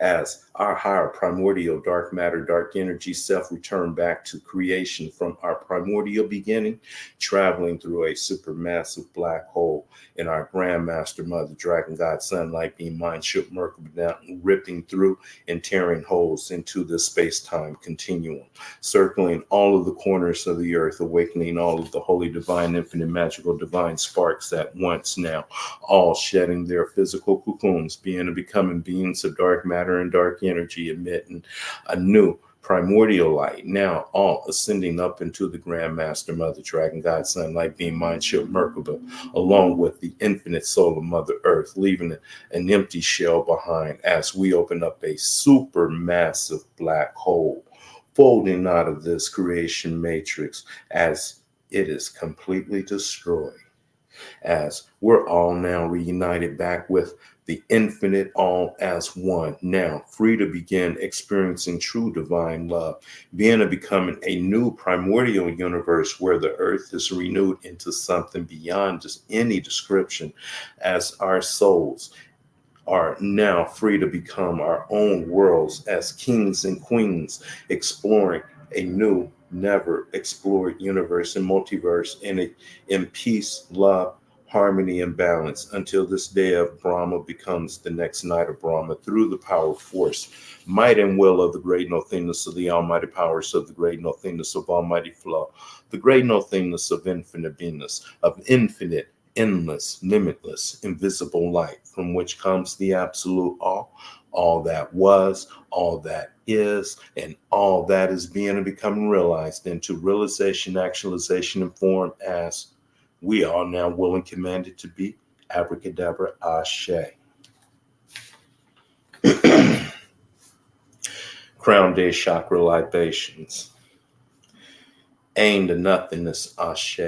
As our higher primordial dark matter, dark energy self return back to creation from our primordial beginning, traveling through a supermassive black hole in our Grandmaster Mother, Dragon God, Sunlight Beam, Mind, Shook, Merkaba down, ripping through and tearing holes into the space time continuum, circling all of the corners of the earth, awakening all of the holy, divine, infinite, magical, divine sparks at once now, all shedding their physical cocoons, being and becoming beings of dark matter and dark energy, emitting a new primordial light, now all ascending up into the Grandmaster Mother, Dragon God, Sunlight Beam, Mind, Shield, Merkaba, along with the infinite soul of Mother Earth, leaving an empty shell behind as we open up a super massive black hole, folding out of this creation matrix as it is completely destroyed, as we're all now reunited back with the infinite all as one, now free to begin experiencing true divine love, being and becoming a new primordial universe where the earth is renewed into something beyond just any description, as our souls are now free to become our own worlds as kings and queens, exploring a new, never explored universe and multiverse in peace, love, harmony, and balance until this day of Brahma becomes the next night of Brahma through the power, force, might, and will of the great nothingness of the almighty powers of the great nothingness of almighty flow, the great nothingness of infinite beingness, of infinite endless, limitless, invisible light from which comes the absolute all that was, all that is, and all that is being and becoming realized into realization, actualization, and form as we are now will and commanded to be. Abracadabra, Ashe. Crown Day Chakra Libations. Ain to nothingness, Ashe.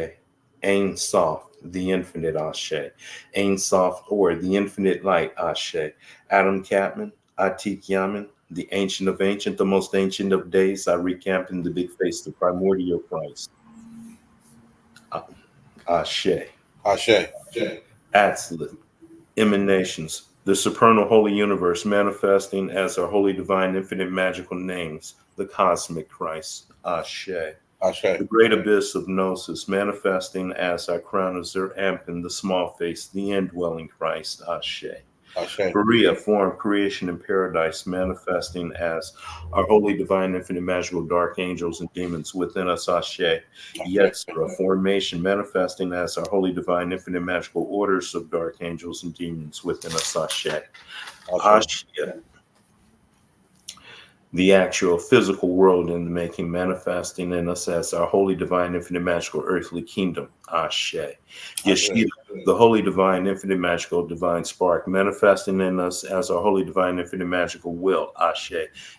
Ain soft, the infinite, Ashe. Ain soft, or the infinite light, Ashe. Adam Catman, Atik Yaman, the ancient of ancient, the most ancient of days, I recamp in the big face, the primordial Christ. Ashe. Ashe. Absolute emanations, the supernal holy universe manifesting as our holy divine infinite magical names, the cosmic Christ, Ashe. Ashe. The great abyss of gnosis manifesting as our crown of Zer-Ampin, the small face, the indwelling Christ, Ashe. Ashe. Korea, form, creation, and paradise manifesting as our holy, divine, infinite, magical, dark angels and demons within us, Ashe. Yetzra, formation manifesting as our holy, divine, infinite, magical orders of dark angels and demons within us, Ashe. Ashe. Ashia, the actual physical world in the making, manifesting in us as our holy, divine, infinite, magical, earthly kingdom, Ashe. Yeshua, the holy, divine, infinite, magical, divine spark, manifesting in us as our holy, divine, infinite, magical will, Ashe.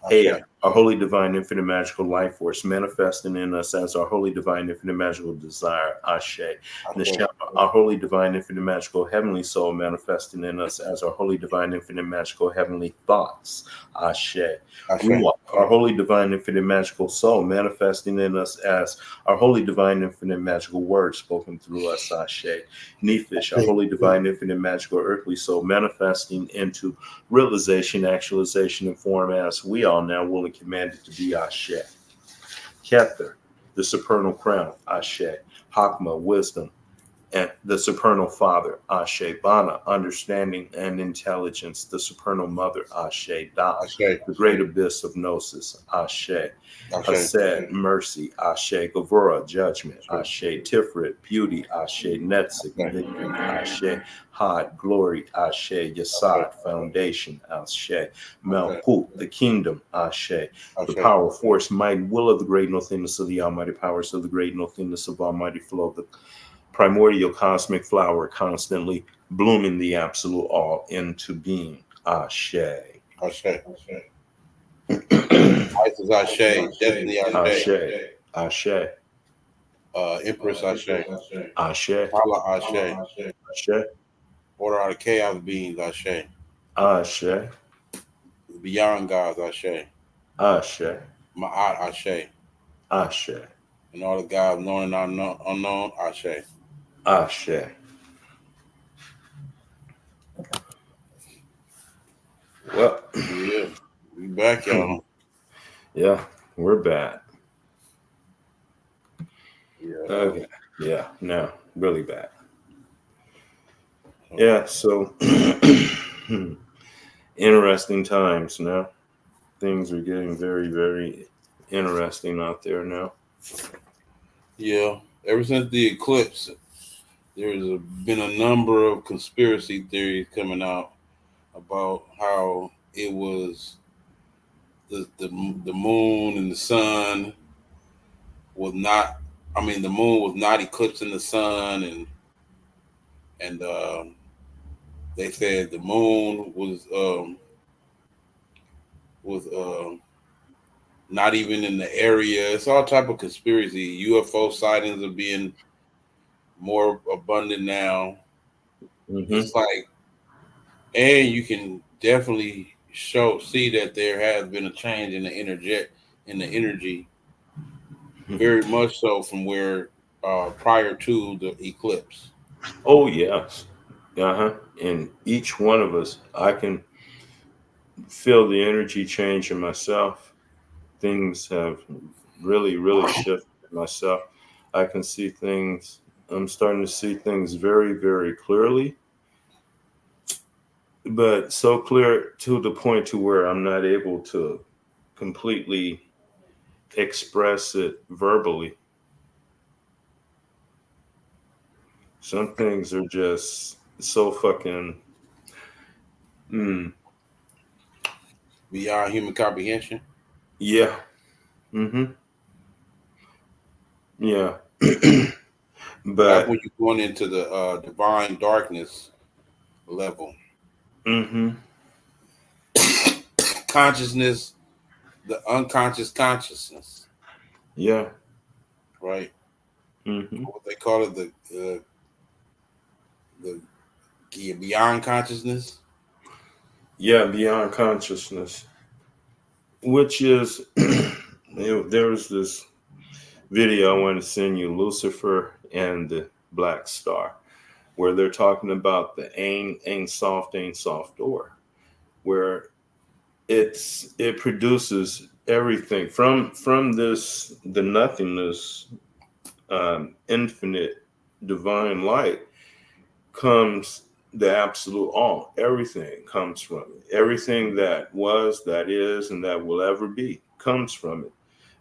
Hey, our holy, divine, infinite, magical life force, manifesting in us as our holy, divine, infinite, magical desire, Ashe. Neshama, our holy, divine, infinite, magical, heavenly soul, manifesting in us as our holy, divine, infinite, magical, heavenly thoughts, Ashe. Ruach, our holy, divine, infinite, magical soul, manifesting in us as our holy, divine, infinite, magical word spoken through us, Ashe. Nephish, our holy, divine, infinite, magical, earthly soul, manifesting into realization, actualization, and form as we are now willing commanded to be, Ashe. Kether, the supernal crown, Ashe. Hakma, wisdom, and the supernal father, Ashe. Bana, understanding and intelligence, the supernal mother, Ashe. Da, the great abyss of gnosis, Ashe. Ased, mercy, Ashe. Gavura, judgment, Ashe. Tiferet, beauty, Ashe. Netzik, victory, Ashe. Had, glory, Ashe. Yasad, foundation, Ashe. Malkut, the kingdom, Ashe. The power, force, might, will of the great nothingness of the almighty powers of the great nothingness of almighty flow, the primordial cosmic flower constantly blooming the absolute all into being. Ashe. Ashe. Isis Ashe. Destiny Ashe. Ashe. Empress Ashe. Ashe. Allah Ashe. Ashe. Order out of chaos beings Ashe. Ashe. Beyond gods Ashe. Ashe. Ma'at Ashe. Ashe. And all the gods known and unknown Ashe. Ashe. Well, Yeah, we back, y'all. yeah, we're bad. Yeah. Okay. Yeah, no, really bad. So, Yeah, so interesting times now. Things are getting very, very interesting out there now. yeah. Ever since the eclipse, been a number of conspiracy theories coming out about how it was the moon and the sun was not. I mean, the moon was not eclipsing the sun, and they said the moon was not even in the area. It's all type of conspiracy. UFO sightings are being more abundant now. Hmm. It's like, and you can definitely see that there has been a change in the energy, very much so from where prior to the eclipse. Oh, yes. Uh-huh. And each one of us, I can feel the energy change in myself. Things have really, really shifted myself. I can see things, I'm starting to see things very, very clearly, but so clear to the point to where I'm not able to completely express it verbally. Some things are just so fucking, mm, Beyond human comprehension. yeah. Mm-hmm. Yeah. That's But when you're going into the divine darkness level. mm-hmm. Consciousness, the unconscious consciousness, Yeah. right? Mm-hmm. What they call it, the beyond consciousness. Yeah, beyond consciousness, which is there was this video I want to send you, Lucifer and the Black Star, where they're talking about the Ain't Soft door, where it produces everything from this the nothingness, infinite divine light comes the absolute all. Everything comes from it. Everything that was, that is, and that will ever be comes from it.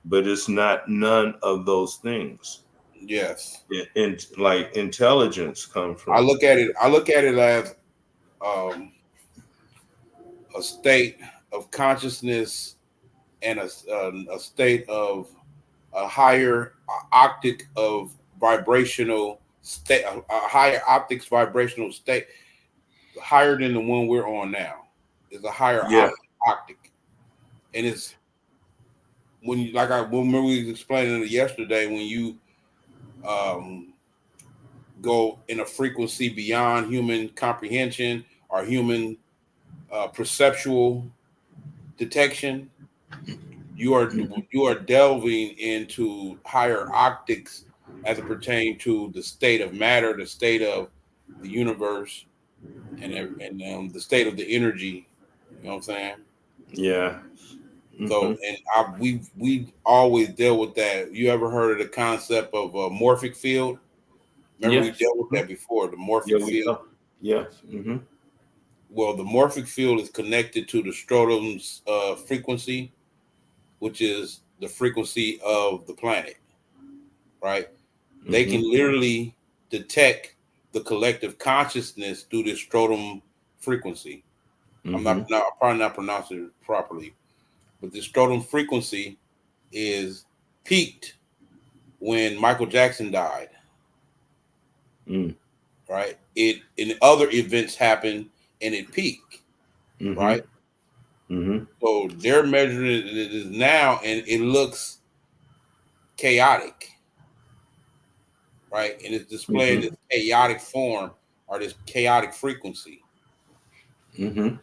But it's not none of those things. Yes, And like intelligence come I from look at it. I look at it as um, a state of consciousness and a state of a higher octic of vibrational state, a higher optics vibrational state, higher than the one we're on now. Is a higher yeah, octic, and it's when you like I remember we was explaining it yesterday when you um, go in a frequency beyond human comprehension or human perceptual detection, you are delving into higher optics as it pertains to the state of matter, the state of the universe, and the state of the energy. You know what I'm saying? yeah. Hmm. So, and we always deal with that. You ever heard of the concept of a morphic field? Remember we Yes. dealt with Mhm. that before. The Yeah, morphic we field. are. Yes. Hmm. Well, the morphic field is connected to the stratum's frequency, which is the frequency of the planet, right? They Hmm. can literally detect the collective consciousness through this stratum frequency. Hmm. I'm probably not pronouncing it properly, but the stratum frequency is peaked when Michael Jackson died, Mm. right? It and other events happen and it peaked, Hmm. right? Hmm. So they're measuring it is now and it looks chaotic, right? And it's displaying Hmm. this chaotic form or this chaotic frequency, Hmm.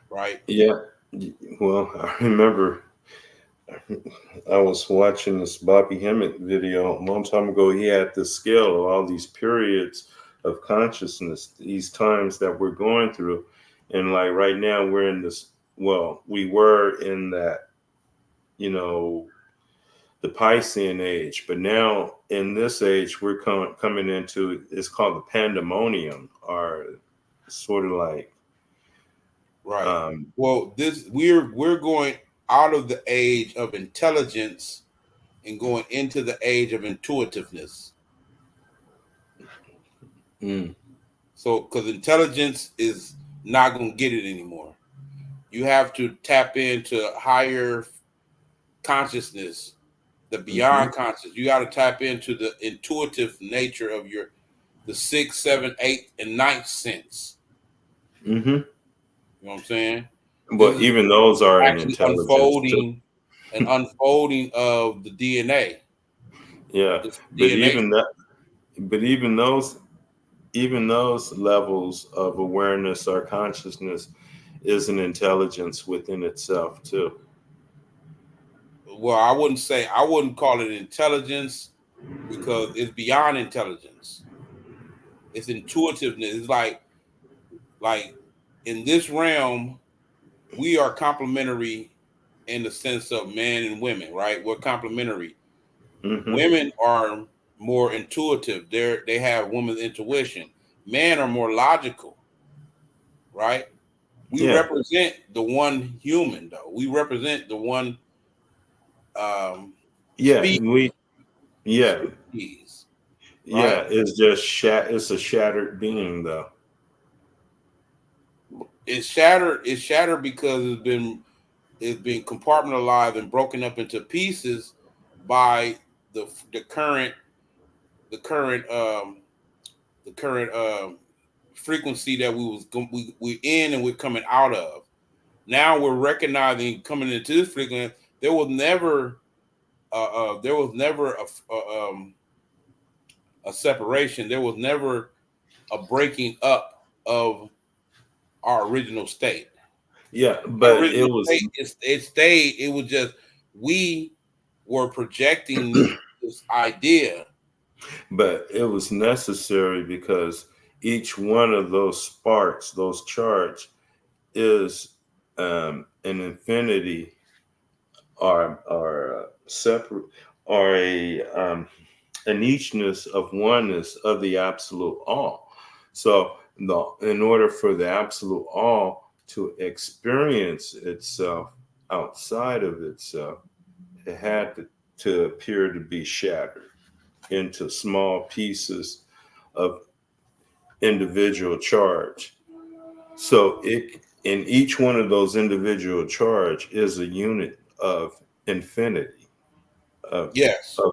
right? Yeah. Well, I remember I was watching this Bobby Hemmett video a long time ago. He had this scale of all these periods of consciousness, these times that we're going through. And like right now, we're in this. Well, we were in that, you know, the Piscean age, but now in this age, we're coming into. It's called the pandemonium, or sort of like, Right. um, Well, this we're going out of the age of intelligence and going into the age of intuitiveness. mm, So, because intelligence is not going to get it anymore, you have to tap into higher consciousness, the mm-hmm, beyond conscious. You got to tap into the intuitive nature of the sixth, seventh, eighth, and ninth sense. mm-hmm. You know what I'm saying? This But is even those are in actually intelligence too. an unfolding of the DNA. Yeah, It's but DNA. even that, but even those levels of awareness or consciousness is an intelligence within itself too. Well, I wouldn't call it intelligence because it's beyond intelligence. It's intuitiveness. It's like in this realm, we are complementary in the sense of men and women, right? We're complementary. Hmm. Women are more intuitive. They have women's intuition. Men are more logical, right? We Yeah, represent the one human, though. We represent the one um, yeah, yeah, species, right? yeah. It's just It's a shattered being, though. It's shattered. It's shattered because it's been compartmentalized and broken up into pieces by the current the current the current frequency that we in and we're coming out of. Now we're recognizing coming into this frequency. There was never there was never a separation. There was never a breaking up of our original state. Yeah, Our but it original was, state, it stayed. It was just we were projecting this idea. necessary because each one of those sparks, those charge, is an infinity, or separate, or a an eachness of oneness of the absolute all. So in order for the absolute all to experience itself outside of itself, it had to appear to be shattered into small pieces of individual charge. So it in each one of those individual charge is a unit of infinity. Of, Yes, of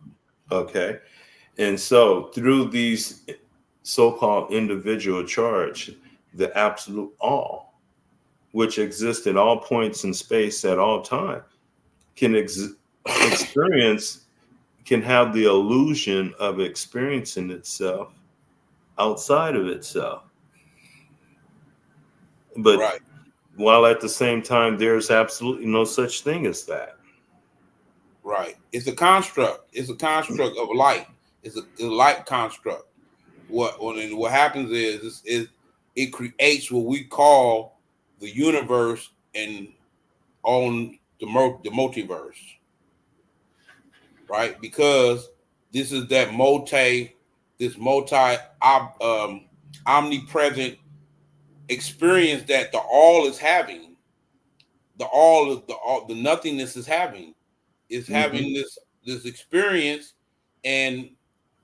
okay. And so through these so-called individual charge, the absolute all, which exists at all points in space at all time, can experience, can have the illusion of experiencing itself outside of itself. But right, while at the same time, there's absolutely no such thing as that. right. It's a construct. It's a construct of light. It's a light construct. What happens is it creates what we call the universe and on the multiverse, right? Because this is that multi omnipresent experience that the all is having. The nothingness is having Hmm. this experience, and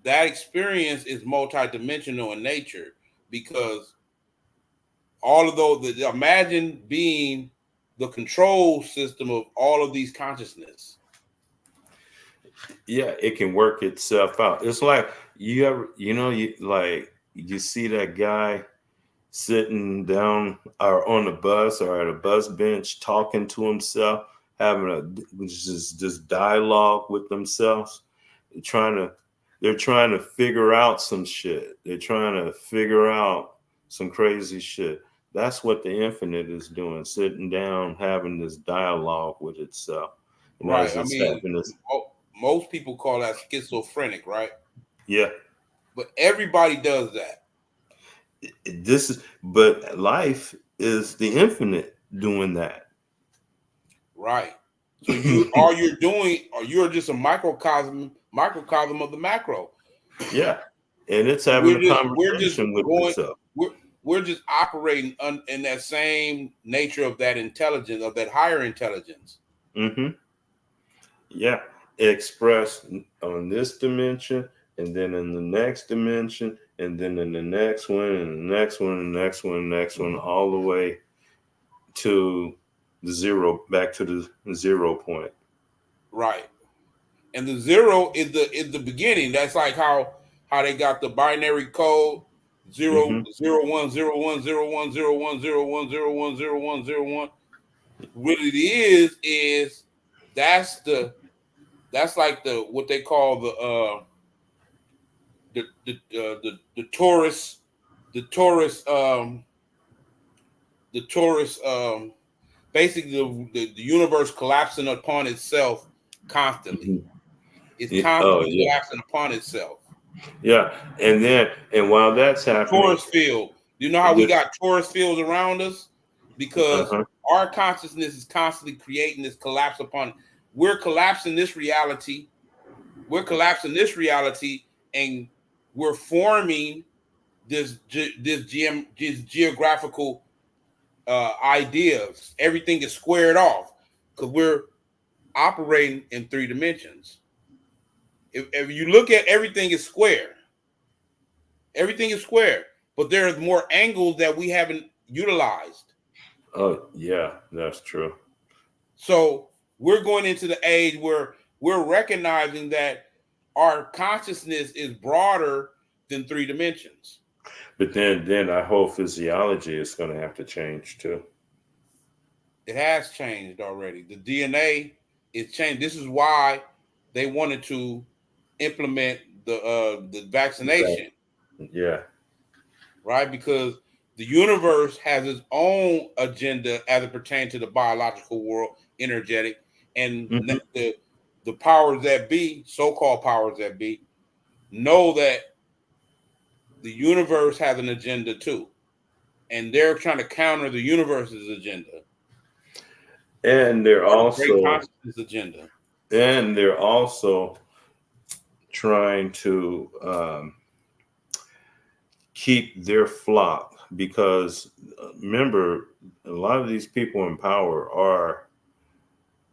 that experience is multidimensional in nature because all of those imagine being the control system of all of these consciousness. Yeah, it can work itself out. It's like you ever, you like you see that guy sitting down or on a bus or at a bus bench talking to himself, having just dialogue with themselves. They're trying to they're trying to figure out some shit. They're trying to figure out some crazy shit. That's what the infinite is doing, sitting down, having this dialogue with itself. And Right. as I it's mean, having this, most people call that schizophrenic, right? yeah, But everybody does that. this is, but life is the infinite doing that. Right. So you all you're doing, or you're just a microcosm of the macro. Yeah, and it's And having a we're just conversation with going itself. we're we're just operating in that same nature of that intelligence, of that higher intelligence. Hmm. Yeah, expressed on this dimension, and then in the next dimension, and then in the next one, and the next one, and the next one, next one, all the way to the zero, back to the 0 point. Right. And the zero is the beginning. That's like how they got the binary code zero Hmm. zero one zero one zero one zero one zero one zero one zero one zero one. What it is that's the that's like the what they call the Taurus the Taurus the Taurus basically the universe collapsing upon itself constantly. Hmm. It's Yeah. Oh constantly yeah, collapsing upon itself. yeah. And while that's The happening, Taurus field. You know how we this. got Taurus fields around us? Because Uh-huh. our consciousness is constantly creating this collapse upon it. We're collapsing this reality. We're collapsing this reality, and we're forming this geographical ideas. Everything is squared off because we're operating in three dimensions. If you look at everything is square, everything is square, but there's more angles that we haven't utilized. Oh yeah, that's true. So we're going into the age where we're recognizing that our consciousness is broader than three dimensions. But then our whole physiology is going to have to change too. It has changed already. The DNA is changed. This is why they wanted to implement the Right. vaccination, Yeah. right? Because the universe has its own agenda as it pertains to the biological world, energetic, and Hmm. the powers that be, so-called powers that be, know that the universe has an agenda too, and they're trying to counter the universe's agenda And they're or the great also consciousness agenda. and they're also trying to keep their flock because remember, a lot of these people in power are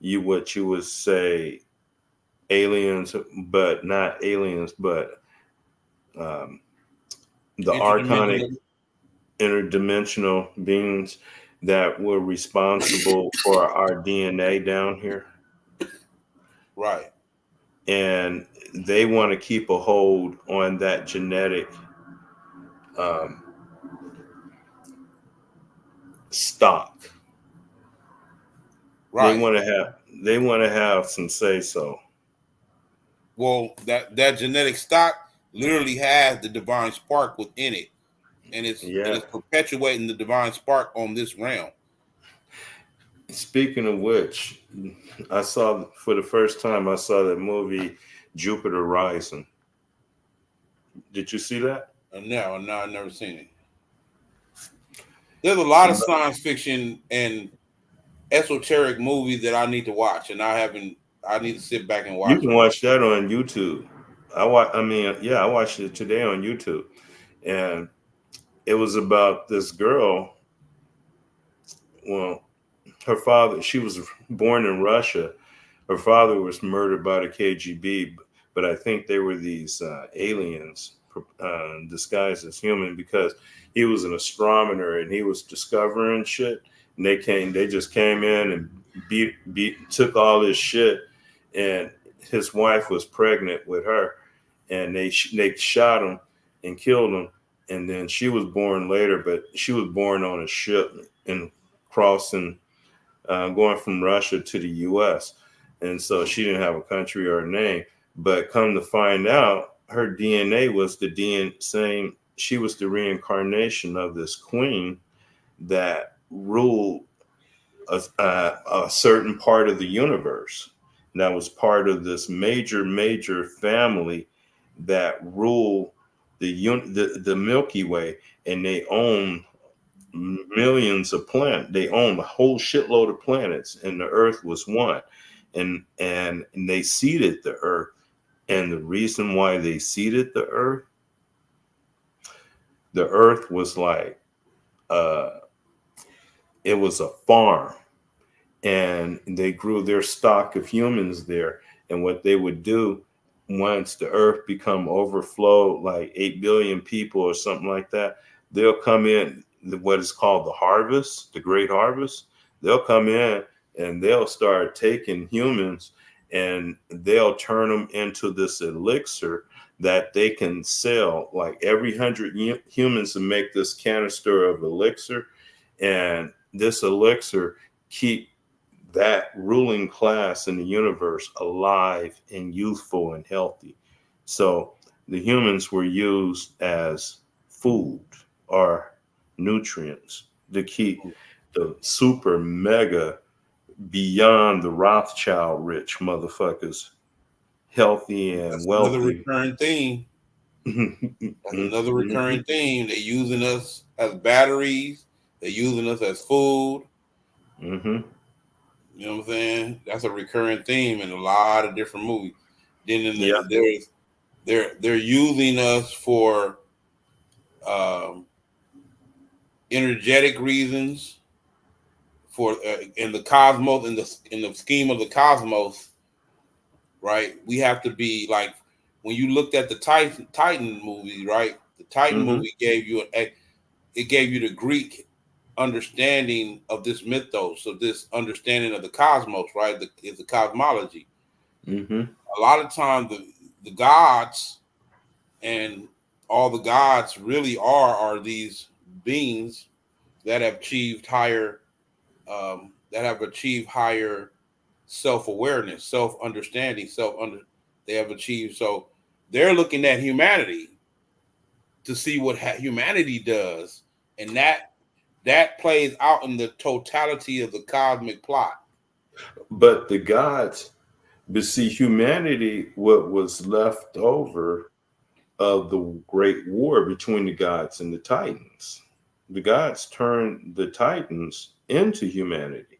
you what you would say aliens, but not aliens, but um, the archonic Interdimensional, interdimensional beings that were responsible for our DNA down here. right? And they want to keep a hold on that genetic um, stock. They Right. want to have they want to have some say so. Well, that genetic stock literally has the divine spark within it, and Yeah. it's perpetuating the divine spark on this realm. Speaking of which, I saw for the first time I saw that movie Jupiter Rising. Did you see that? And now I've never seen it. There's a lot of science fiction and esoteric movies that I need to watch, and I haven't. I need to sit back and You watch can them. watch that on YouTube. I mean, yeah, I watched it today on YouTube, and it was about this girl. Well, her father. She was born in Russia. Her father was murdered by the KGB, but I think they were these aliens disguised as human because he was an astronomer and he was discovering shit. And they just came in and took all this shit, and his wife was pregnant with her, and they shot him and killed him, and then she was born later, but she was born on a ship and crossing going from Russia to the U.S. And so she didn't have a country or a name. But come to find out, her DNA was the DNA same. She was the reincarnation of this queen that ruled a certain part of the universe. And that was part of this major family that ruled the Milky Way, and they own millions of planets. They owned a whole shitload of planets, and the Earth was one. And they seeded the Earth. And the reason why they seeded the Earth was like uh, it was a farm, and they grew their stock of humans there. And what they would do once the earth become overflow, like 8 billion people or something like that, they'll come in what is called the harvest, the great harvest. They'll come in and they'll start taking humans and they'll turn them into this elixir that they can sell. Like every 100 humans to make this canister of elixir, and this elixir keep that ruling class in the universe alive and youthful and healthy. So the humans were used as food or nutrients to keep the super mega beyond the Rothschild rich motherfuckers healthy and That's another wealthy. recurring theme. That's another Mhm. recurring theme. They're using us as batteries. They're using us as food. Mhm. You know what I'm saying? That's a recurring theme in a lot of different movies. Then Yeah. they're using us for um, energetic reasons. For in the cosmos, in the scheme of the cosmos, right? We have to be like when you looked at the Titan movie, right? The Titan Mhm. movie gave you it gave you the Greek understanding of this mythos, of this understanding of the cosmos, right? It's the cosmology. Mhm. A lot of times the gods and all the gods really are these beings that have achieved higher self-awareness, self-understanding, they have achieved. So they're looking at humanity to see what humanity does, and that plays out in the totality of the cosmic plot. But the gods, but see, humanity, what was left over of the great war between the gods and the Titans. The gods turned the Titans into humanity.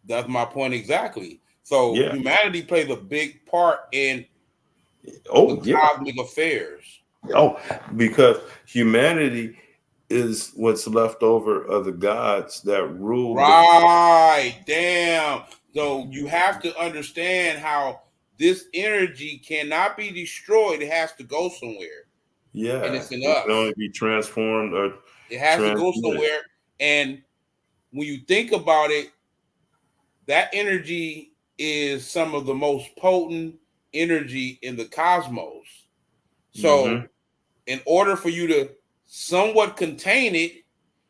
That's my point exactly. So Yeah. humanity plays a big part in the Oh, yeah. cosmic affairs. Oh, because humanity is what's left over of the gods that ruled the. Right. Damn. So you have to understand how this energy cannot be destroyed. It has to go somewhere. And Yeah. it's in It can only us. be transformed or It has to go transmitted. somewhere. And when you think about it, that energy is some of the most potent energy in the cosmos. So, Mm-hmm. in order for you to somewhat contain it,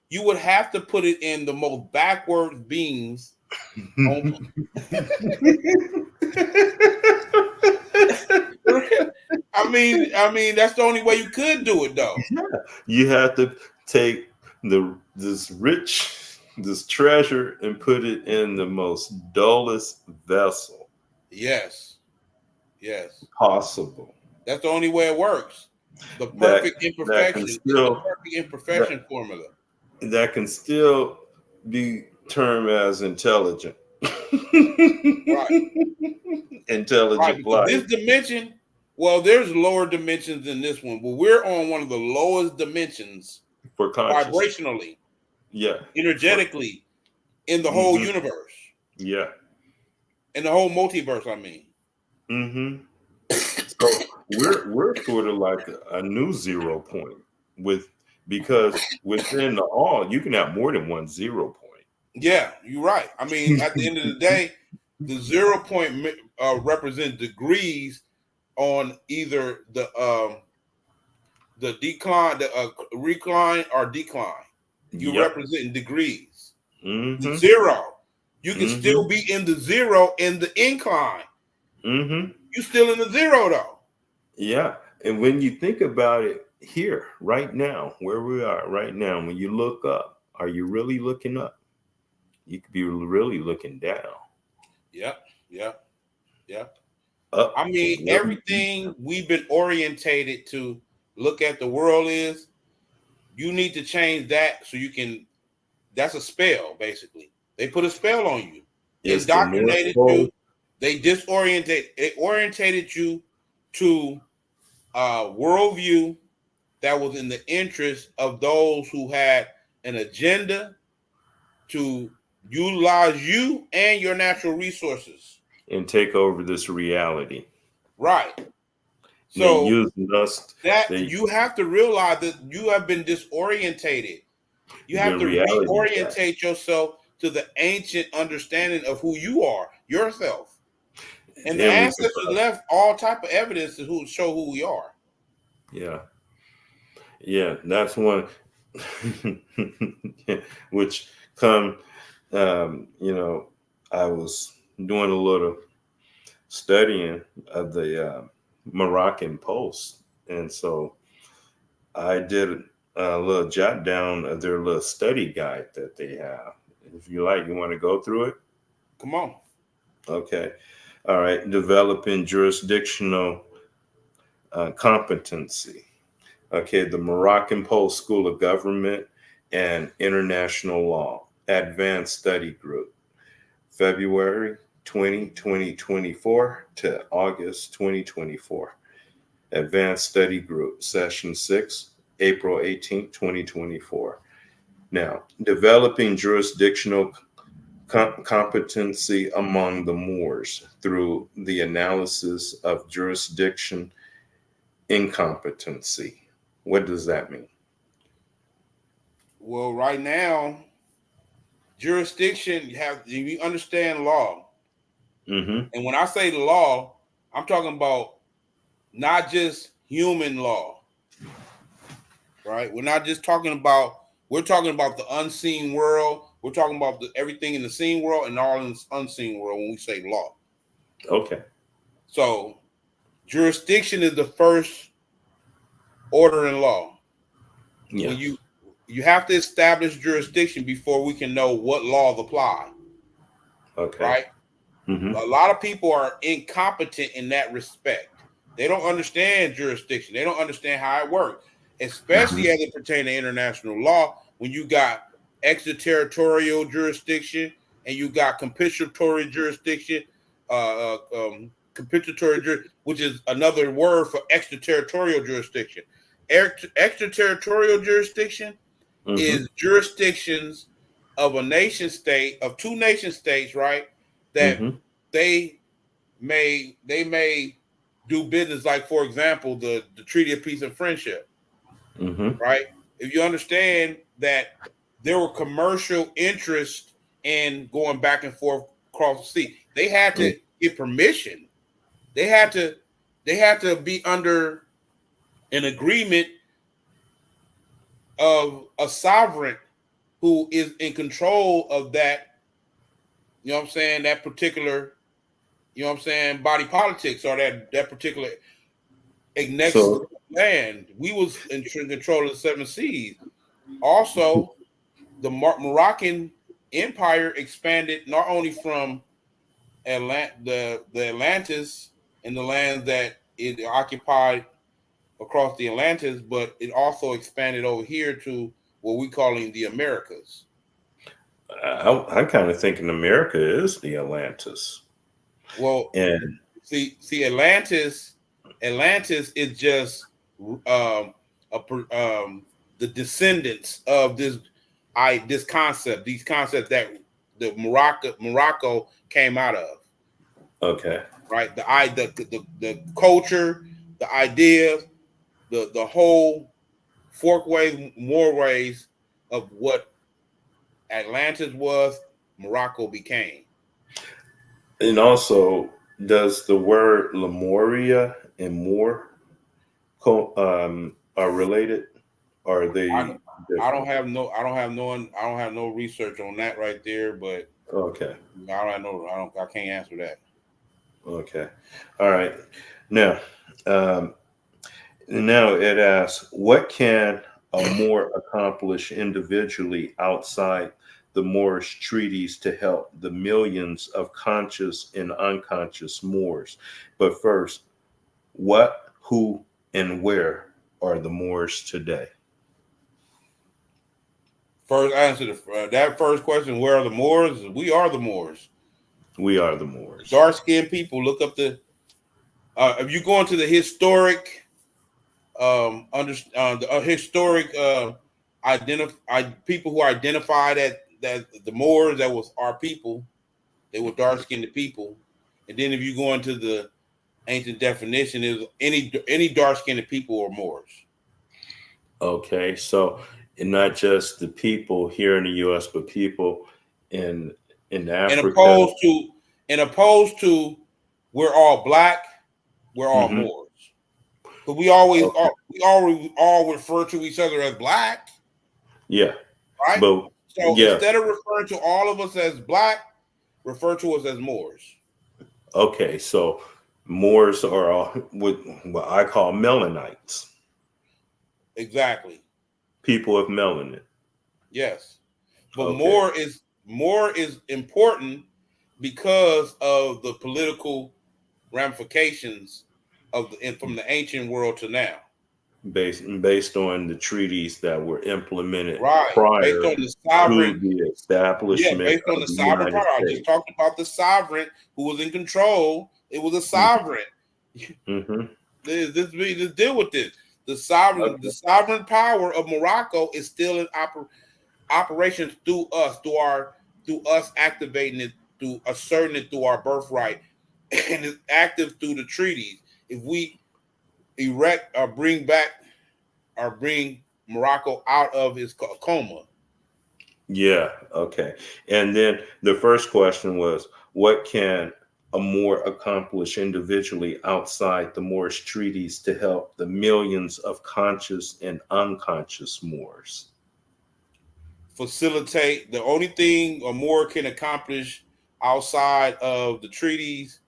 you would have to put it in the most backward beings on. I mean, that's the only way you could do it, though. You have to take this treasure and put it in the most dullest vessel Yes, yes, possible that's the only way it works. The that perfect that can imperfection. It's the still perfect that imperfection formula. that can still be termed as intelligent. Right, right. Intelligent Because life this dimension, well, there's lower dimensions than this one, but we're on one of the lowest dimensions for consciousness. vibrationally, Yeah. For energetically in the whole hmm universe, yeah. in the whole multiverse. I mean, hmm So we're sort of like a new zero point with because within the all you can have more than one 0 point. yeah, you're right. I mean, at the end of the day, the 0 point represent degrees on either the decline, the recline or decline. You're Yep. representing degrees. The Mm-hmm. zero, you can Mm-hmm. still be in the zero in the incline. Mm-hmm. You still in the zero though. Yeah. And when you think about it here, right now, where we are right now, when you look up, are you really looking up? You could be really looking down. Yep, yep, yep. I Up. mean, What do you everything we've been orientated to look at the world is you need to change that so you can That's a spell, basically. They put a spell on you, Is the North indoctrinated you. Pole? They orientated you to a worldview that was in the interest of those who had an agenda to utilize you and your natural resources. And take over this reality. Right. And they So using us. that They you have to realize that you have been disorientated. You have been to reality check. reorientate yourself to the ancient understanding of who you are, yourself. And the And we could, ancestors left all type of evidence to show who we are. yeah, yeah. That's one, which come, you know, I was doing a little studying of the Moroccan Post, and so I did a little jot down of their little study guide that they have. If you like, you want to go through it? Come on. Okay. All right. Developing jurisdictional competency. Okay. The Moroccan Post School of Government and International Law Advanced Study Group, February 2024 to August 2024. Advanced Study Group, Session 6, April 18th, 2024. Now, developing jurisdictional competency among the Moors through the analysis of jurisdiction incompetency. What does that mean? Well, right now, jurisdiction, you understand law. Mm-hmm. And when I say law, I'm talking about not just human law, right? We're talking about the unseen world. We're talking about everything in the seen world and all in the unseen world when we say law. Okay. So jurisdiction is the first order in law. When Yes. you have to establish jurisdiction before we can know what laws apply, Okay. right? Mm-hmm. A lot of people are incompetent in that respect. They don't understand jurisdiction. They don't understand how it works, Mm-hmm. especially as it pertains to international law. When you got extraterritorial jurisdiction and you got compensatory jurisdiction, which is another word for extraterritorial jurisdiction. Extraterritorial jurisdiction Mm-hmm. is jurisdictions of a nation state, of two nation states, right? That Mm-hmm. they may do business, like for example the Treaty of Peace and Friendship, Mm-hmm. right? If you understand that there were commercial interests in going back and forth across the sea, they had to get permission. They had to be under an agreement of a sovereign who is in control of that, you know what I'm saying, that particular, you know what I'm saying, body politics, or that particular next So, land. We was in control of the seven seas. Also, the Moroccan Empire expanded not only from the Atlantis and the lands that it occupied across the Atlantis, but it also expanded over here to what we calling the Americas. I'm kind of thinking America is the Atlantis. Well, And see, Atlantis is just the descendants of this concept, these concepts that the Morocco came out of, okay. right? The culture, the ideas, the whole forkways, more ways of what Atlantis was, Morocco became. And also, does the word Lemuria and Moor are related? Or are I they different? I don't have no research on that right there, but Okay. I can't answer that. Okay. All right. Now, um, now it asks, what can a Moor accomplish individually outside the Moorish treaties to help the millions of conscious and unconscious Moors? But first, what, who, and where are the Moors today? First answer that first question: where are the Moors? We are the Moors. We are the Moors. Dark skinned people. Look up the. If you go into the historic, the historic people who identified that the Moors, that was our people. They were dark skinned people. And then if you go into the ancient definition, is any dark skinned people or Moors. Okay, so and not just the people here in the U.S., but people in And Africa. opposed to we're all black, we're all Hmm. Moors. But we always Okay, all refer to each other as black, yeah, right? but So yeah, instead of referring to all of us as black, refer to us as Moors. okay, so Moors are what I call melanites, Exactly. people of melanin. Yes. But Okay, more is important because of the political ramifications of and from the ancient world to now. based on the treaties that were implemented Right. Based prior on the to sovereign, the yeah, establishment based on of the the sovereign power. United I just States. talked about the sovereign who was in control. It was a sovereign. Mm-hmm. Let's deal with this. The sovereign power of Morocco is still in operations through us, through us activating it, through asserting it through our birthright, and it's active through the treaties. If we erect or bring Morocco out of his coma. Yeah, okay. And then the first question was, what can a Moor accomplish individually outside the Moorish treaties to help the millions of conscious and unconscious Moors? Facilitate the only thing a Moor can accomplish outside of the treaties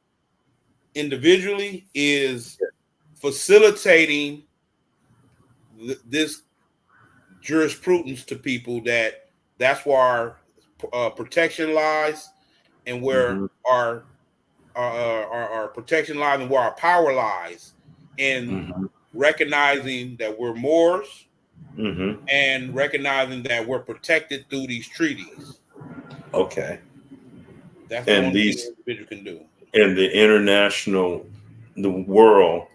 individually is facilitating this jurisprudence to people that's where our protection lies and where Mm-hmm, our protection lies and where our power lies in mm-hmm, recognizing that we're Moors mm-hmm. and recognizing that we're protected through these treaties. Okay. That's the And only thing these an individual can do. and the international, the world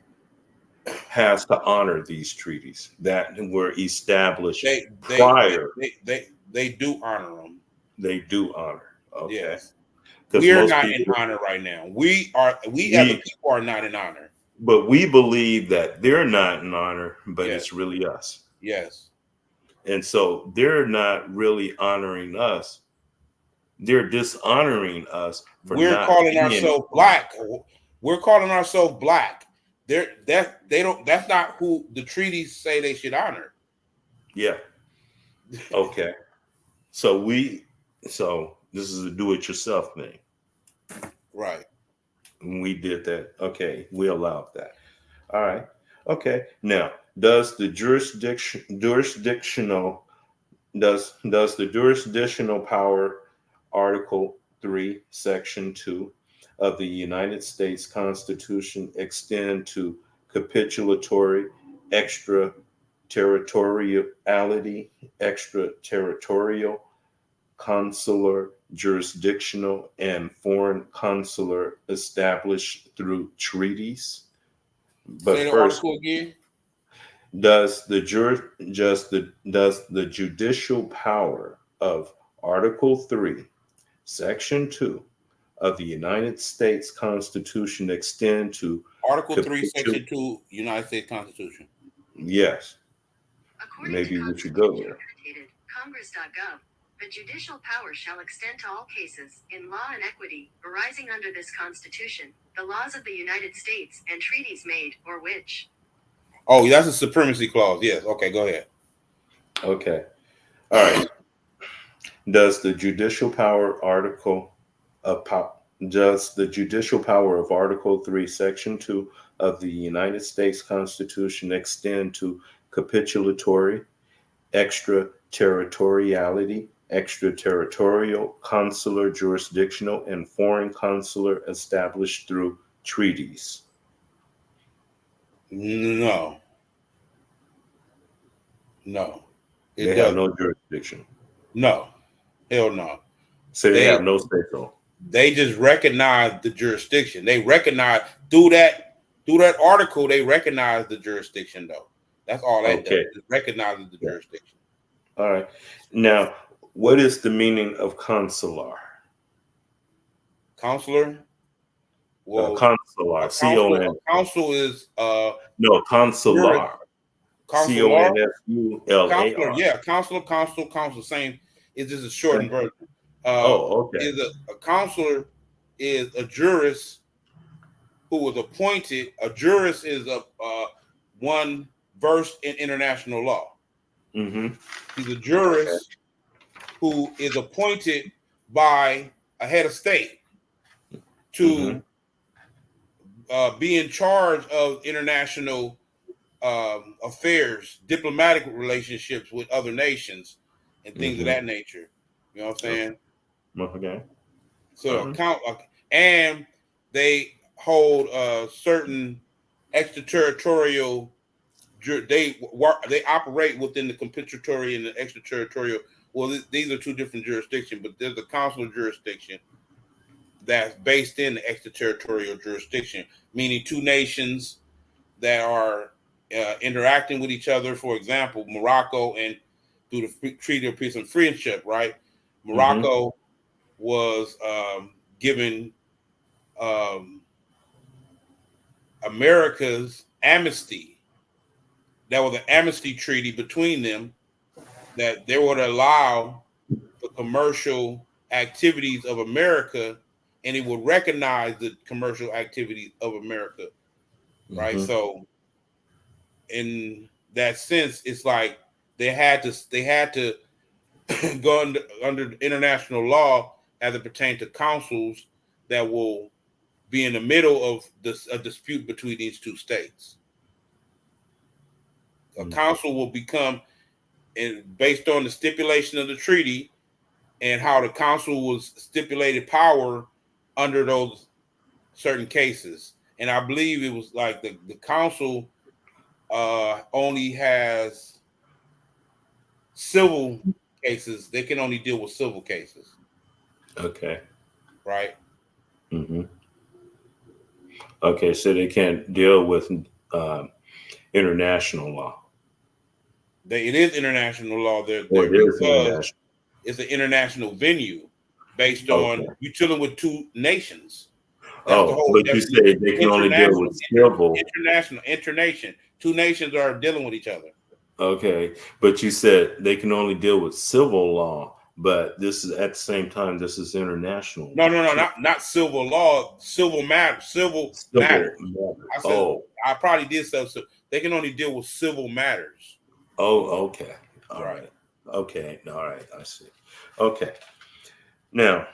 has to honor these treaties that were established They they they prior. they they, they do honor them. They do honor. Okay. Yes. Because We are most not in people, honor right now. We as a we people are not in honor. but we believe that they're not in honor, but Yes. it's really us. Yes. And so they're not really honoring us. They're dishonoring us for We're not calling being ourselves on. black. We're calling ourselves black. They don't that's not who the treaties say they should honor. Yeah. Okay. So so this is a do-it-yourself thing. Right. And we did that. Okay. We allowed that. All right. Okay. Now, does the jurisdictional does the jurisdictional power, Article 3, Section 2 of the United States Constitution, extend to capitulatory, extraterritoriality, extraterritorial, consular, jurisdictional, and foreign consular established through treaties? But Say the first, article again. does the judicial power of Article 3, Section 2 of the United States Constitution extend to Article 3, capitul? Section 2, United States Constitution. Yes, According to maybe we should go Constitution there. annotated, Congress.gov, the judicial power shall extend to all cases, in law and equity, arising under this Constitution, the laws of the United States, and treaties made, or which. Oh, that's a supremacy clause. Yes. Okay, go ahead. Okay. All right. Does the judicial power article of does the judicial power of Article 3, Section 2 of the United States Constitution extend to capitulatory, extraterritoriality, extraterritorial, consular, jurisdictional, and foreign consular established through treaties? No, no, it They have doesn't. no jurisdiction. No, hell no. So they They have no say so. they just recognize the jurisdiction. They recognize through that article. They recognize the jurisdiction, though. That's all that does. Okay. It recognizes the Yeah. jurisdiction. All right. Now, what is the meaning of consular? Counselor. Well, Consular. a counsel is No, jurist. consular. Consular. Counselor, CONSULAR. yeah, counsel, same. It's just a shortened version. Oh, okay. Is a counselor is a jurist who was appointed. A jurist is a one versed in international law. Mm-hmm. He's a jurist who is appointed by a head of state to be in charge of international affairs, diplomatic relationships with other nations, and things of that nature. You know what I'm saying? Okay. So and they hold certain extraterritorial. They operate within the compensatory and the extraterritorial. Well, these are two different jurisdictions, but there's a consular jurisdiction that's based in the extraterritorial jurisdiction, meaning two nations that are interacting with each other. For example, Morocco and through the Treaty of Peace and Friendship, right? Morocco was given America's amnesty. That was an amnesty treaty between them that they would allow the commercial activities of America and it would recognize the commercial activities of America, right? So in that sense, it's like they had to go under international law as it pertains to councils that will be in the middle of a dispute between these two states. A council will become, and based on the stipulation of the treaty and how the council was stipulated power under those certain cases. And I believe it was like the council only has civil cases. They can only deal with civil cases. Okay. Right. Okay, so they can't deal with international law. It is international law there It is because it's an international venue based on you're dealing with two nations. That's the whole but you say they can only deal with civil. Internation. Two nations are dealing with each other. Okay, but you said they can only deal with civil law, but this is at the same time this is international. No, not civil law, civil matter. I said I probably did so they can only deal with civil matters. Oh, okay. All right. Okay. All right. I see. Okay. Now,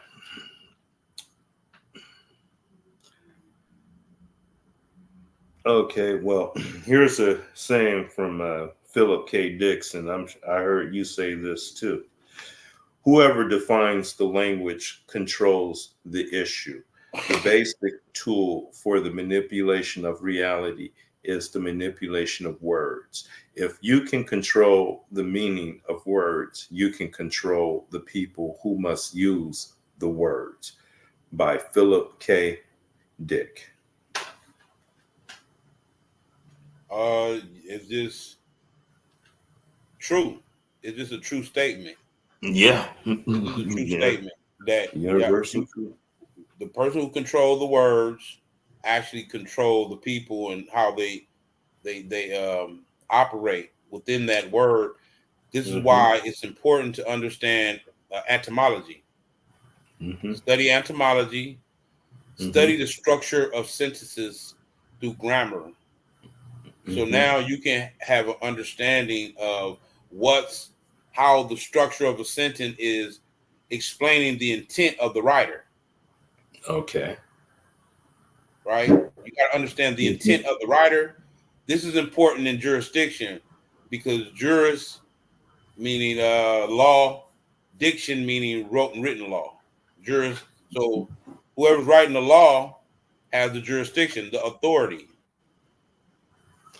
okay. Well, here's a saying from Philip K. Dick, and I heard you say this too. Whoever defines the language controls the issue. The basic tool for the manipulation of reality is the manipulation of words. If you can control the meaning of words, you can control the people who must use the words. By Philip K. Dick. Is this true? Is this a true statement? Yeah. This is a true statement that universal truth. The person who controls the words actually control the people and how they operate within that word. This is why it's important to understand etymology. Study etymology. Study the structure of sentences through grammar. So now you can have an understanding of how the structure of a sentence is explaining the intent of the writer. Okay. Right? You got to understand the intent of the writer. This is important in jurisdiction because juris meaning law, diction meaning written law. Juris. So whoever's writing the law has the jurisdiction, the authority.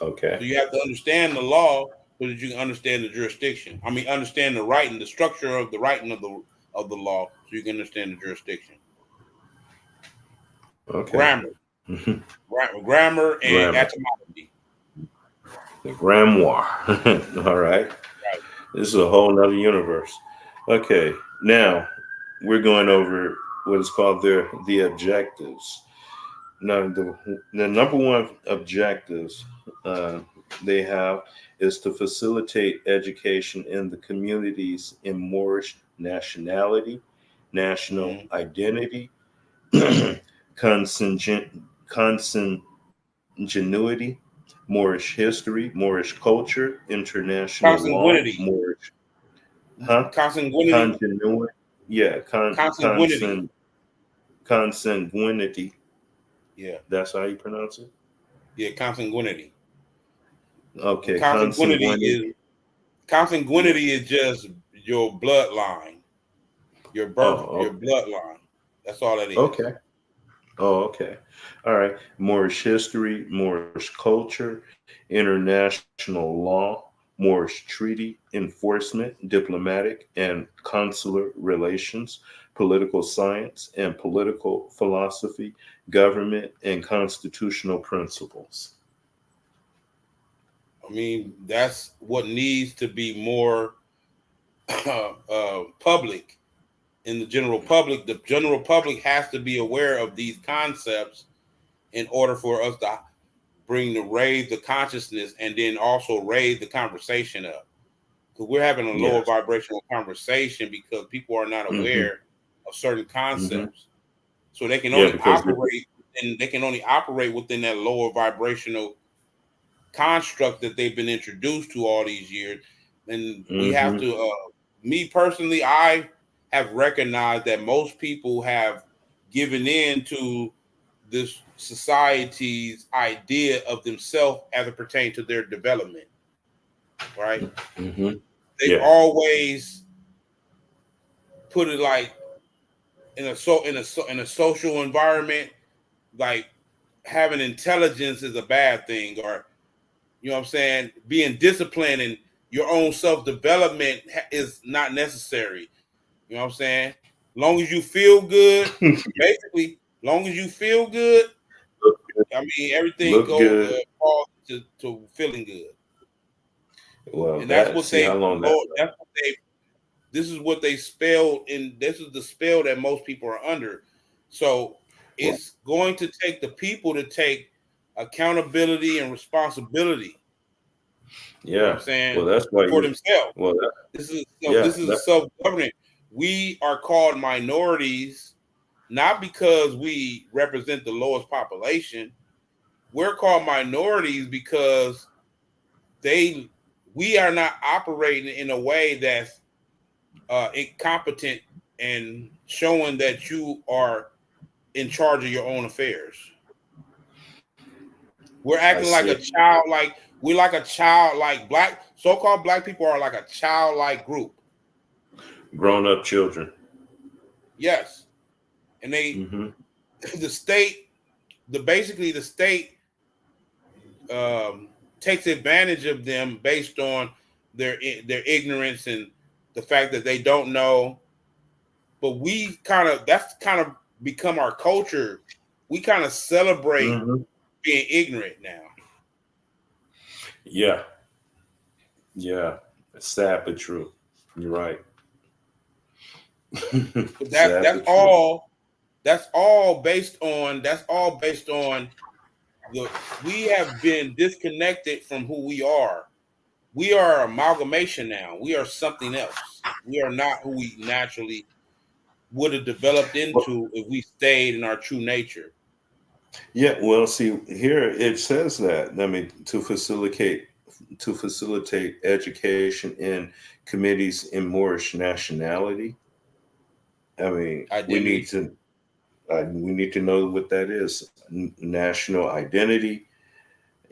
Okay. So you have to understand the law so that you can understand the jurisdiction. I mean, understand the writing, the structure of the writing of the law, so you can understand the jurisdiction. Okay. Grammar, grammar, and Grammar. etymology. The grimoire. All right. Right. This is a whole nother universe. Okay. Now we're going over what is called the objectives. Now, the number one objectives uh, they have is to facilitate education in the communities in Moorish nationality, national Mm-hmm. identity, consanguinity, Moorish history, Moorish culture, international law, Consanguinity, Moorish, huh? consanguinity, Congenuity, yeah, consanguinity. consanguinity. Yeah, That's how you pronounce it. yeah, consanguinity. And Okay, consanguinity. Yeah. consanguinity is just your bloodline, your birth, Oh, your bloodline. That's all that is. okay. Oh, okay. All right. Moorish history, Moorish culture, international law, Moorish treaty enforcement, diplomatic and consular relations, political science and political philosophy, government and constitutional principles. I mean, that's what needs to be more public in the general public. The general public has to be aware of these concepts in order for us to raise the consciousness and then also raise the conversation up. Because we're having a lower Yes. vibrational conversation because people are not Mm-hmm. aware of certain Mm-hmm. concepts. So they can Yeah, only because operate and they can only operate within that lower vibrational construct that they've been introduced to all these years. And we have mm-hmm. to me personally, I have recognized that most people have given in to this society's idea of themselves as it pertains to their development, right? Mm-hmm. They've Yeah. always put it like in a social environment, like having intelligence is a bad thing, or you know what I'm saying, being disciplined and your own self development is not necessary. You know what I'm saying? Long as you feel good, basically, long as you feel good, Look good. I mean everything Look goes good. falls to feeling good, Well, and that's that what see how they long that. Lord, that's what they this is what they spelled in this is the spell that most people are under. So Well, it's going to take the people to take accountability and responsibility. You know what yeah. I'm saying? Well, that's why For you. themselves. Well, that, yeah. This is self-government. We are called minorities not because we represent the lowest population. We're called minorities because they we are not operating in a way that's incompetent and showing that you are in charge of your own affairs. We're I acting like see. a child, like we're like a child, like black so-called black people are like a childlike group. Grown up children. Yes, and they Mm-hmm. the state, the state um, takes advantage of them based on their ignorance and the fact that they don't know. But we kind of that's kind of become our culture. We kind of celebrate Mm-hmm. being ignorant now. Yeah. Yeah. It's sad but true. You're right. But Sad that's but true. all. That's all based on the. We have been disconnected from who we are. We are amalgamation now. We are something else. We are not who we naturally would have developed Well, into if we stayed in our true nature. yeah. Well, see here it says that. I mean, to facilitate education in committees in Moorish nationality. I mean, Identity, we need to know what that is. National identity,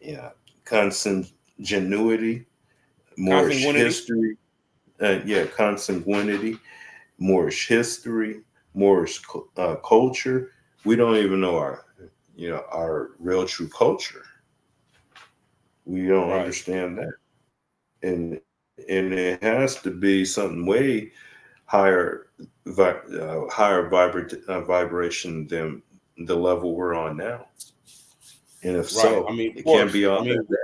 yeah, consanguinity, Moorish consanguinity, history, yeah, consanguinity, Moorish history, Moorish culture. We don't even know our real true culture. We don't right? understand that. and it has to be something way higher, vibration than the level we're on now. And if Right. I so, mean, of it can't course. be I all mean, that.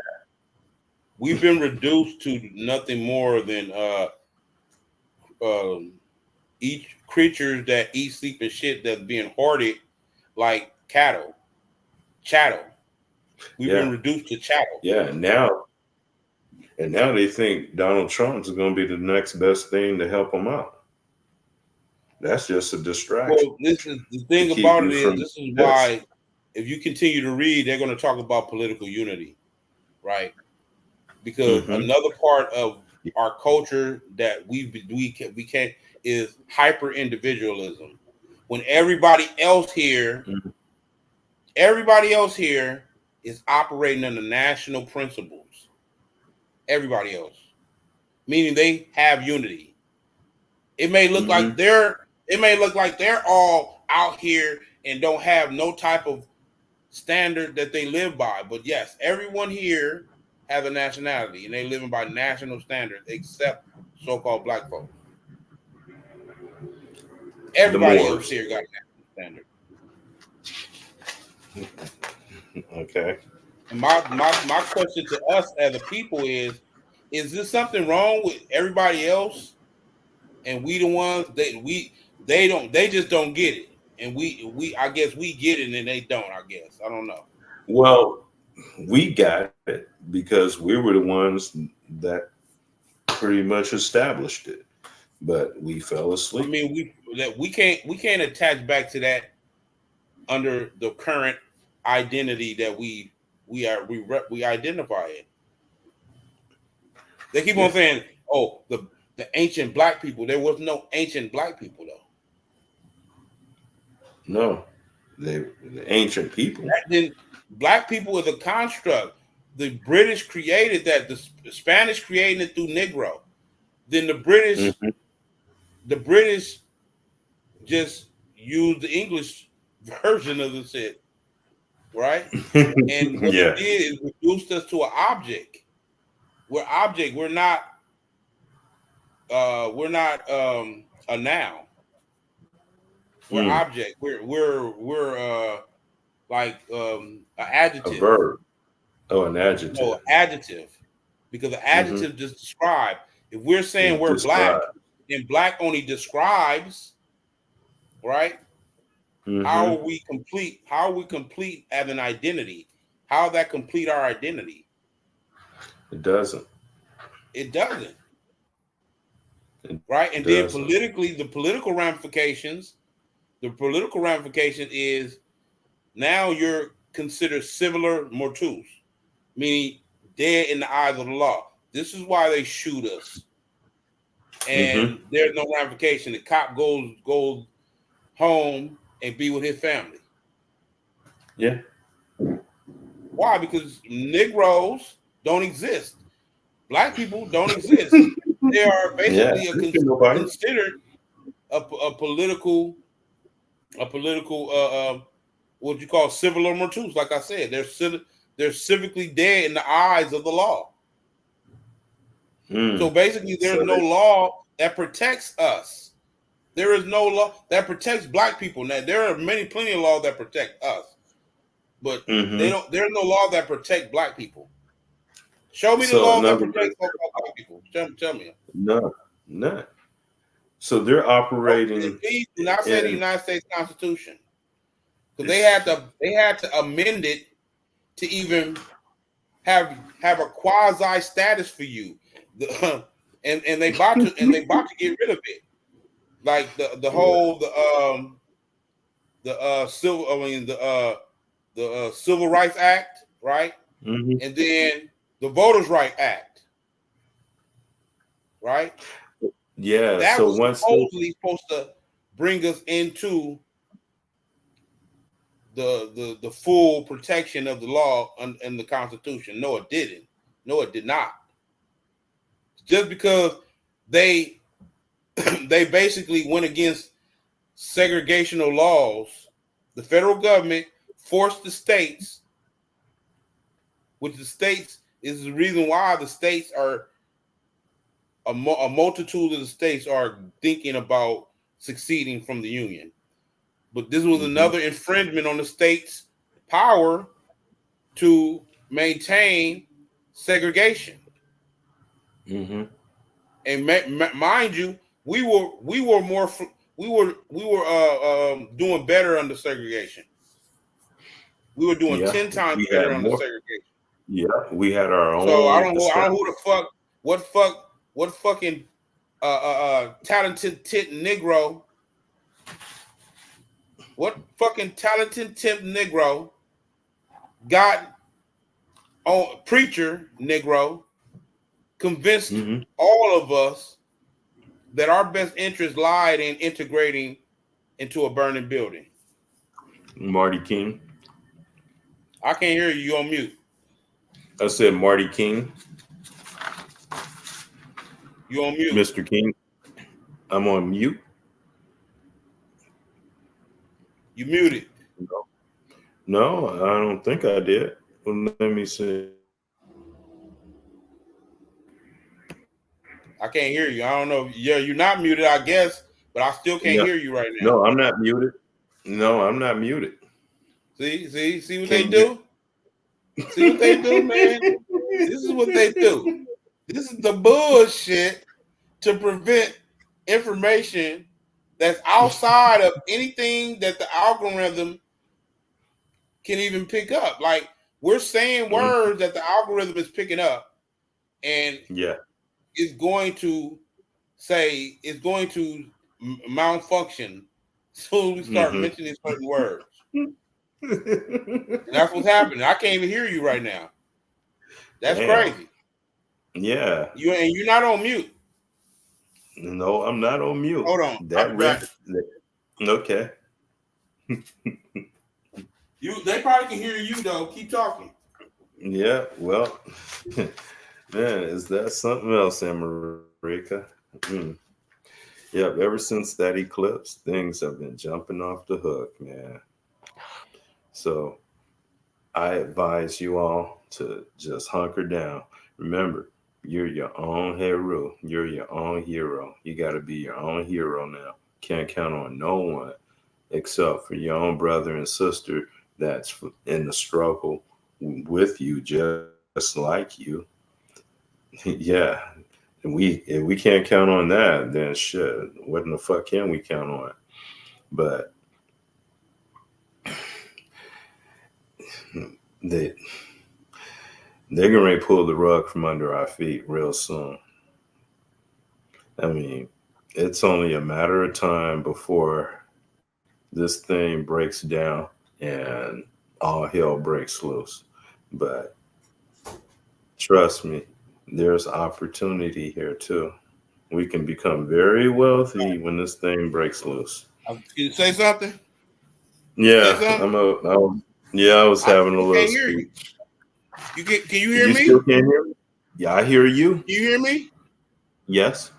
we've been reduced to nothing more than um, each creatures that eat, sleep, and shit that's being hoarded like chattel. We've been Yeah, reduced to chattel. yeah. And now they think Donald Trump is going to be the next best thing to help them out. That's just a distraction Well, this is the to thing keep about you it is from this is this. why if you continue to read, they're going to talk about political unity, right? Because Hmm. another part of our culture that we can't is hyper individualism. When everybody else here is operating under national principles. Everybody else, meaning they have unity. It may look like Hmm. they're all out here and don't have no type of standard that they live by. But yes, everyone here has a nationality and they living by national standards, except so-called black folks. The Everybody else Moors. here got a national standard. Okay. And my question to us as a people is this something wrong with everybody else? And we the ones they just don't get it. And we I guess we get it and they don't, I guess. I don't know. Well, we got it because we were the ones that pretty much established it, but we fell I asleep. mean, we can't attach back to that under the current identity that we identify in. They keep on Yeah. saying, "Oh, the ancient black people." There was no ancient black people though. No, the ancient people. Then black people is a construct. The British created that. The Spanish created it through Negro. Then Hmm. the British just used the English version of the shit, right? And what it Yeah. did is reduced us to an object. We're object. We're not a noun. We're Mm, object. We're like an a adjective. verb. Oh, an No, adjective. adjective. Because the Hmm. adjective just describe. If we're saying It we're black, describes. then black only describes, right? How Hmm. are we complete? How are we complete as an identity? How that complete our identity? It doesn't. It doesn't, It right? And then doesn't. politically, the political ramification is now you're considered civilar mortus, meaning dead in the eyes of the law. This is why they shoot us, Hmm. and there's no ramification. The cop goes home and be with his family. Yeah. Why? Because Negroes don't exist. Black people don't exist. They are Yeah. basically Nobody. considered a political what you call civil or mortus. Like I said, they're civically dead in the eyes of the law. So Mm. basically, So there's no law that protects us. There is no law that protects black people. Now there are plenty of laws that protect us, but they hmm don't. There's no law that protect black people. Show me the So laws in that other protect words, black people. Tell me. none, none. So they're operating Please do not say the in. United States Constitution because they had to amend it to even have a quasi status for you. And they about to get rid of it. Like the Yeah. whole civil I mean the Civil Rights Act, right? Hmm. And then the Voters' Right Act, right? Yeah. That So was once they. supposedly supposed to bring us into the full protection of the law and the Constitution. No, it didn't. No, it did not. Just because they they basically went against segregational laws, the federal government forced the states, which the states is the reason why the states are a multitude of the states are thinking about seceding from the Union. But this was another infringement on the state's power to maintain segregation. And mind you, we were doing better under segregation. We were doing 10 times better under segregation. Yeah, we had our own. So I don't know who the fuck, what fucking talented tit Negro, what fucking talented tip Negro got on preacher Negro convinced all of us that our best interest lied in integrating into a burning building. Marty King. I can't hear you. You on mute. I said Marty King. You on mute. Mr. King. I'm on mute. You muted. No, I don't think I did. Well, let me see. I can't hear you. I don't know. Yeah, you're not muted, I guess, but I still can't hear you right now. No, I'm not muted. No, I'm not muted. See what they do? See what they do, man? This is what they do. This is the bullshit to prevent information that's outside of anything that the algorithm can even pick up. Like, we're saying words that the algorithm is picking up, and it's going to say, it's going to malfunction as soon as we start mentioning certain words. And that's what's happening. I can't even hear you right now. That's crazy. Yeah. You're not on mute. No, I'm not on mute. Hold on. Okay. They probably can hear you though. Keep talking. Yeah, well, man, is that something else, America? Yep, ever since that eclipse, things have been jumping off the hook, man. So I advise you all to just hunker down. Remember, you're your own hero. You're your own hero. You got to be your own hero now. Can't count on no one except for your own brother and sister that's in the struggle with you, just like you. Yeah. If we can't count on that, then shit, what in the fuck can we count on? But they're gonna ready to pull the rug from under our feet real soon. I mean, it's only a matter of time before this thing breaks down and all hell breaks loose. But trust me, there's opportunity here too. We can become very wealthy when this thing breaks loose. Can you say something? Yeah, say something? I was having a little speech. Can you hear me? You still can't hear me? Yeah, I hear you. Can you hear me? Yes.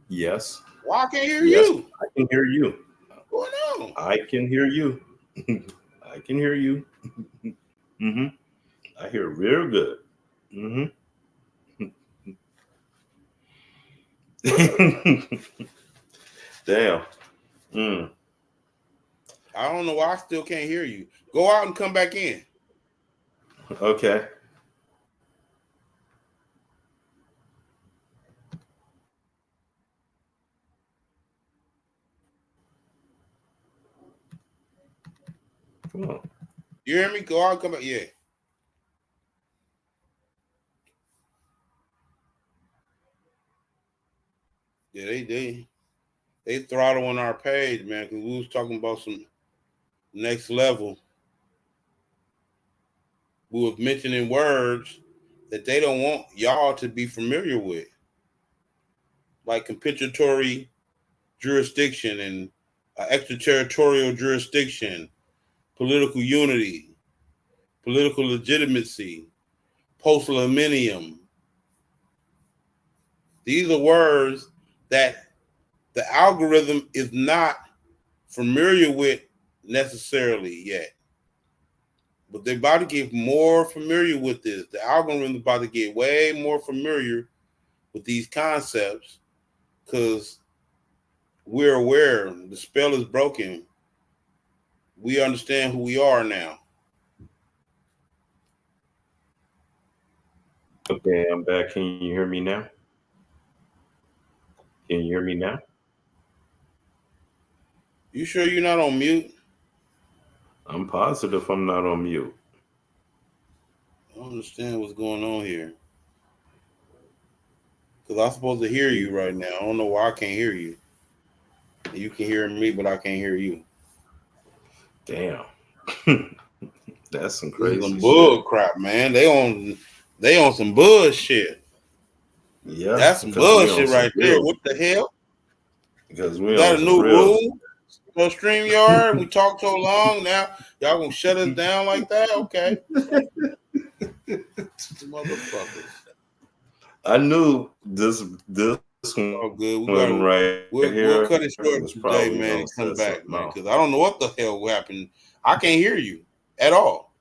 Why I can't hear you? I can hear you. What's going on? I can hear you. I can hear you. I hear real good. Damn. I don't know why I still can't hear you. Go out and come back in. Okay. Come on. You hear me? Go out and come back. Yeah. Yeah, they throttle on our page, man, because we was talking about some next level. We was mentioning words that they don't want y'all to be familiar with, like compensatory jurisdiction and extraterritorial jurisdiction, political unity, political legitimacy, post-millennium. These are words that the algorithm is not familiar with necessarily yet. But they're about to get more familiar with this. The algorithm is about to get way more familiar with these concepts because we're aware the spell is broken. We understand who we are now. Okay, I'm back. Can you hear me now? Can you hear me now? You sure you're not on mute? I'm positive I'm not on mute. I don't understand what's going on here. Because I'm supposed to hear you right now. I don't know why I can't hear you. You can hear me, but I can't hear you. Damn. That's some This is crazy some shit. bull crap, man. They on some bullshit. Yeah, That's some because we on bullshit some right there. real. What the hell? Because Is we that on a some new real. rule for StreamYard? We talked so long now. Y'all gonna shut us down like that? Okay. Motherfuckers. I knew this Oh, one good. right here We'll cut it was short probably today, gonna man, set and come something back, off. man, because I don't know what the hell happened. I can't hear you at all.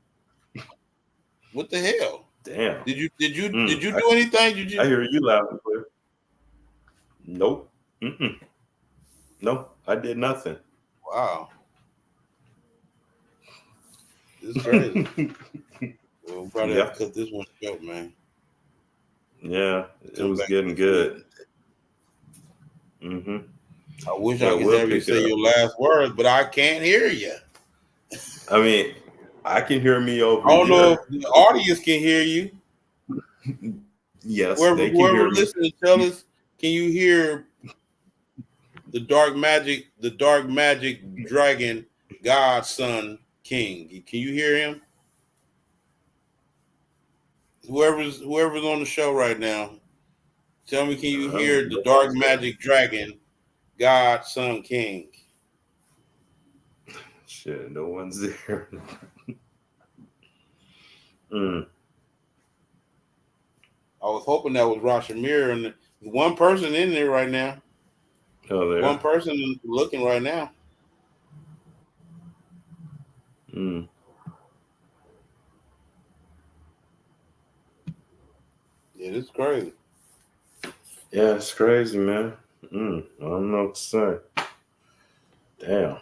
What the hell? Damn. Did you do anything? Did I you? hear you loud and clear. Nope. Mm-mm. No, I did nothing. Wow, this is crazy. Well, we'll probably have Yeah, to cut this one short, man. yeah, it Come was back getting next week. good. Hmm. I wish I But could we'll have you pick say it up. your last words, but I can't hear you. I mean, I can hear me over I don't know if here. the audience can hear you. Yes, they can Whoever hear me. listening, tell us, can you hear the dark magic dragon, God, Son, King? Can you hear him? Whoever's on the show right now, tell me, can you hear the No dark one's there. magic dragon, God, Son, King? Shit, no one's there. Mm. I was hoping that was Rashamir, and there's one person in there right now. Oh, One there. person looking right now. Mm. Yeah, this is crazy. Yeah, it's crazy, man. I don't know what to say. Damn.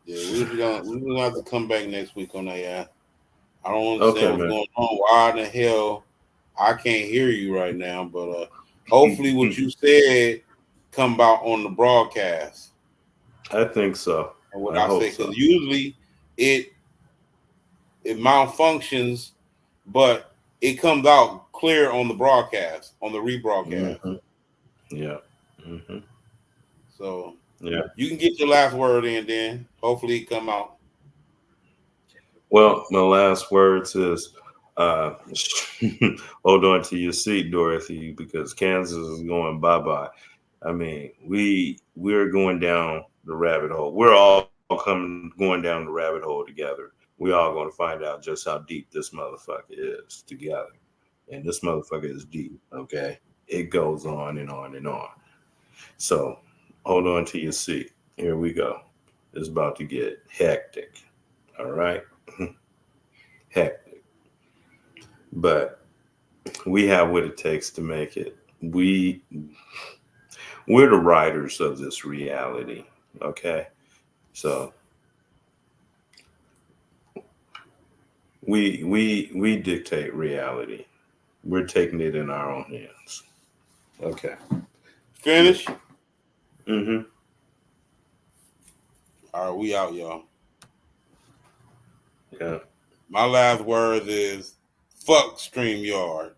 Yeah, we're gonna have to come back next week on that. Yeah, I don't understand Okay, what's man. going on. Why in the hell I can't hear you right now? But hopefully, what you said come out on the broadcast. I think so. And what I I hope say, because so. usually it malfunctions, but it comes out clear on the broadcast, on the rebroadcast. Hmm. Yeah. Hmm. So Yeah. you can get your last word in, then hopefully it come out. Well, my last words is uh, hold on to your seat, Dorothy, because Kansas is going bye-bye. I mean, we're going down the rabbit hole. We're all going down the rabbit hole together. We all going to find out just how deep this motherfucker is together. And this motherfucker is deep, okay? It goes on and on and on. So hold on to your seat. Here we go. It's about to get hectic. All right. Hectic. But we have what it takes to make it. We're the writers of this reality. Okay. So we dictate reality. We're taking it in our own hands. Okay. Finish. Mm-hmm. All right, we out, y'all. Yeah. My last words is fuck StreamYard.